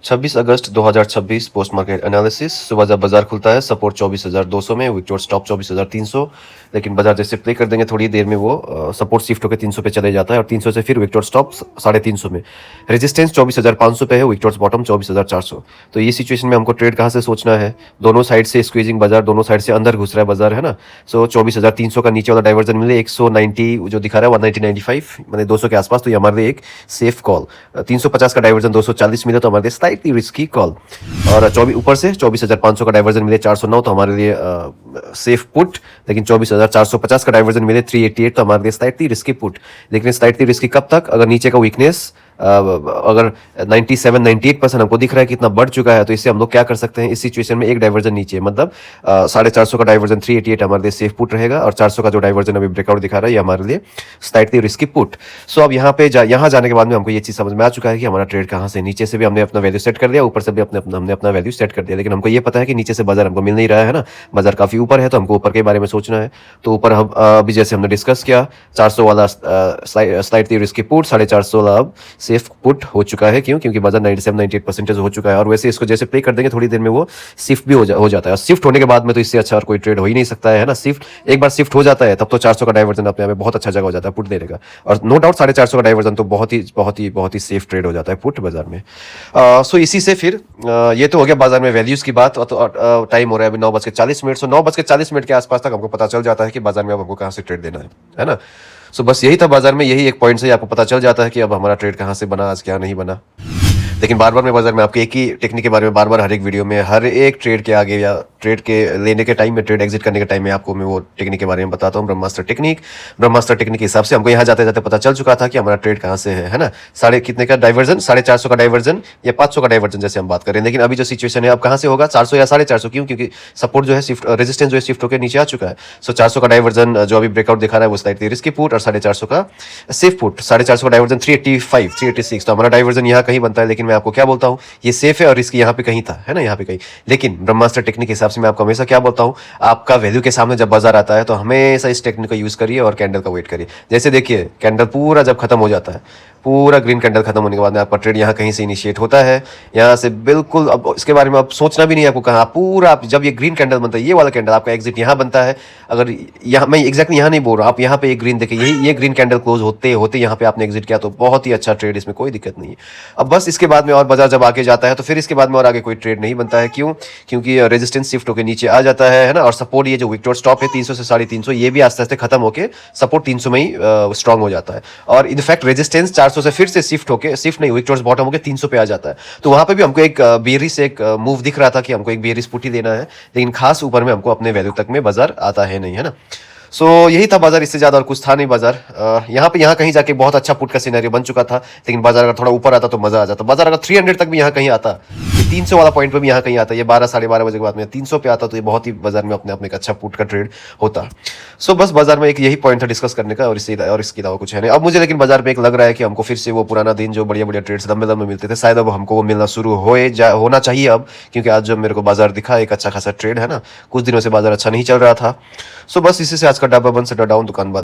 26 अगस्त 2026 post market analysis. सुबह जब बाजार खुलता है सपोर्ट 24,200 में, विक्टोर स्टॉप 24,300, लेकिन बाजार जैसे प्ले कर देंगे थोड़ी देर में वो सपोर्ट शिफ्ट होकर 300 पे चले जाता है और 300 से फिर विक्टोर स्टॉप 350 में। रेजिस्टेंस 24,500 पे है, विक्टोर्स बॉटम 24,400। तो ये सिचुएशन में हमको ट्रेड कहाँ से सोचना है? दोनों साइड से स्क्वीजिंग बाजार, दोनों साइड से अंदर घुस रहा है बाजार, है ना। सो 24,300 का नीचे वाला डाइवर्जन मिले 190 जो दिखा रहा है 190.95 मैंने 200 के आसपास, तो ये हमारे लिए एक सेफ कॉल। 350 का डाइवर्जन 240 मिले तो हमारे लिए स्लाइटली रिस्की कॉल। और 24 ऊपर से 24,500 का डाइवर्जन मिले 409 तो हमारे लिए सेफ पुट। लेकिन 24,450 का डाइवर्जन मिले 388 तो हमारे लिए स्लाइटली रिस्की पुट। लेकिन स्लाइटली रिस्की कब तक? अगर नीचे का वीकनेस अगर 97-98% हमको दिख रहा है कि इतना बढ़ चुका है, तो इससे हम लोग क्या कर सकते हैं? इस सिचुएशन में एक डाइवर्जन नीचे, मतलब 450 का डाइवर्जन 388 हमारे लिए सेफ पुट रहेगा और 400 का जो डाइवर्जन अभी ब्रेकआउट दिखा रहा है ये हमारे लिए स्लाइटली रिस्की पुट। सो अब यहाँ पे यहाँ जाने के बाद में हमको ये चीज़ समझ में आ चुका है कि हमारा ट्रेड कहाँ से, नीचे से भी हमने अपना वैल्यू सेट कर दिया, ऊपर से भी हमने अपना वैल्यू सेट कर दिया। लेकिन हमको ये पता है कि नीचे से बाजार हमको मिल नहीं रहा है ना, बाजार काफी ऊपर है, तो हमको ऊपर के बारे में सोचना है। तो ऊपर हम अभी जैसे हमने डिस्कस किया 400 वाला स्लाइटली रिस्की पुट 450 वाला अब सेफ पुट हो चुका है। क्यों? क्योंकि बाजार 97-98% हो चुका है और वैसे इसको जैसे प्ले कर देंगे थोड़ी देर में वो शिफ्ट भी हो जाता है। और शिफ्ट होने के बाद में तो इससे अच्छा और कोई ट्रेड हो ही नहीं सकता है ना। शिफ्ट एक बार शिफ्ट हो जाता है तब तो 400 का डाइवर्जन अपने आप में बहुत अच्छा जगह हो जाता है पुट देने का। और नो डाउट 450 का डाइवर्जन तो बहुत ही सेफ ट्रेड हो जाता है पुट बाजार में। सो इसी से फिर ये तो हो गया बाजार में वैल्यूज की बात। तो टाइम हो रहा है अभी 9:40। सो 9:40 के आसपास तक हमको पता चल जाता है कि बाजार में अब हमको कहाँ से ट्रेड देना है ना। सो बस यही था बाजार में, यही एक पॉइंट से आपको पता चल जाता है कि अब हमारा ट्रेड कहाँ से बना, आज क्या नहीं बना। लेकिन बार बार मैं बाजार में आपके एक ही टेक्निक के बारे में बार बार हर एक वीडियो में, हर एक ट्रेड के आगे या ट्रेड के लेने के टाइम में, ट्रेड एग्जिट करने के टाइम में आपको मैं वो टेक्निक के बारे में बताता हूँ। ब्रह्मास्त्र टेक्निक के हिसाब से हमको यहाँ जाते जाते पता चल चुका था कि हमारा ट्रेड कहाँ से है ना। साढ़े कितने का डाइवर्जन, 450 का डाइवर्जन या 500 का डाइवर्जन जैसे हम बात करें। लेकिन अभी जो सिचुएशन है अब कहाँ से होगा? 400 या 450। क्यों? क्योंकि सपोर्ट जो है शिफ्ट, रेजिस्टेंस जो है शिफ्ट होकर नीचे आ चुका है। सो 400 का डाइवर्जन जो अभी ब्रेकआउट दिखा रहा है वो स्लाइटली रिस्की पुट और 450 का सेफ पुट। 450 का डाइवर्जन 385 386, तो हमारा डाइवर्जन यहाँ कहीं बनता है। लेकिन मैं आपको क्या बोलता हूँ, ये सेफ है और रिस्क यहाँ पे कहीं था, है ना, यहाँ पे कहीं। लेकिन ब्रह्मास्त्र टेक्निक के हिसाब से मैं आपको हमेशा क्या बोलता हूँ, आपका वैल्यू के सामने जब बाजार आता है तो हमेशा इस टेक्निक का यूज करिए और कैंडल का वेट करिए। जैसे देखिए कैंडल पूरा जब खत्म हो जाता है, पूरा ग्रीन कैंडल खत्म होने के बाद में आपका ट्रेड यहाँ कहीं से इनिशिएट होता है, यहाँ से बिल्कुल। अब इसके बारे में आप सोचना भी नहीं है आपको कहाँ, पूरा आप जब ये ग्रीन कैंडल बनता है, ये वाला कैंडल आपका एग्जिट यहाँ बनता है। अगर यहाँ मैं एग्जैक्टली यहाँ नहीं बोल रहा, आप यहाँ पे एक ग्रीन देखिए, यही ये ग्रीन कैंडल क्लोज होते होते यहाँ पे आपने एग्जिट किया तो बहुत ही अच्छा ट्रेड, इसमें कोई दिक्कत नहीं है। अब बस इसके बाद में और बाजार जब आगे जाता है तो फिर इसके बाद में और आगे कोई ट्रेड नहीं बनता है। क्यों? क्योंकि रेजिस्टेंस शिफ्ट होकर नीचे आ जाता है ना। और सपोर्ट ये जो विक्टोर स्टॉप है 300 से 350, ये भी आस्ते आस्ते खत्म होकर सपोर्ट 300 में ही स्ट्रांग हो जाता है। और इनफैक्ट रेजिस्टेंस 400 से फिर से शिफ्ट नहीं, विक्टोर्स बॉटम होकर 300 पे आ जाता है। तो वहां पे भी हमको एक बेरिश एक मूव दिख रहा था कि हमको एक बेरिश पुट ही देना है। लेकिन खास ऊपर में हमको अपने वैल्यू तक में बाजार आता है नहीं, है ना। सो यही था बाजार, इससे ज्यादा और कुछ था नहीं बाजार। यहाँ कहीं जाके बहुत अच्छा पुट का सिनेरियो बन चुका था। लेकिन बाजार अगर थोड़ा ऊपर आता तो मजा आ जाता। बाजार अगर 300 तक भी यहाँ कहीं आता, 300 वाला पॉइंट पे भी यहाँ कहीं आता, ये 12-12:30 बजे के बाद में 300 पे आता, तो ये बहुत ही बाजार में अपने आप में एक अच्छा पुट का ट्रेड होता। सो बस बाजार में एक यही पॉइंट था डिस्कस करने का, और इसके अलावा कुछ है नहीं। अब मुझे लेकिन बाजार में एक लग रहा है कि हमको फिर से वो पुराना दिन जो बढ़िया बढ़िया ट्रेड्स लंबे लंबे मिलते थे, शायद अब हमको वो मिलना शुरू होना चाहिए अब। क्योंकि आज जो मेरे को बाजार दिखा एक अच्छा खासा ट्रेड है ना, कुछ दिनों से बाजार अच्छा नहीं चल रहा था। सो बस इसी से आज का डब्बा बंद से डाउन, दुकान बंद।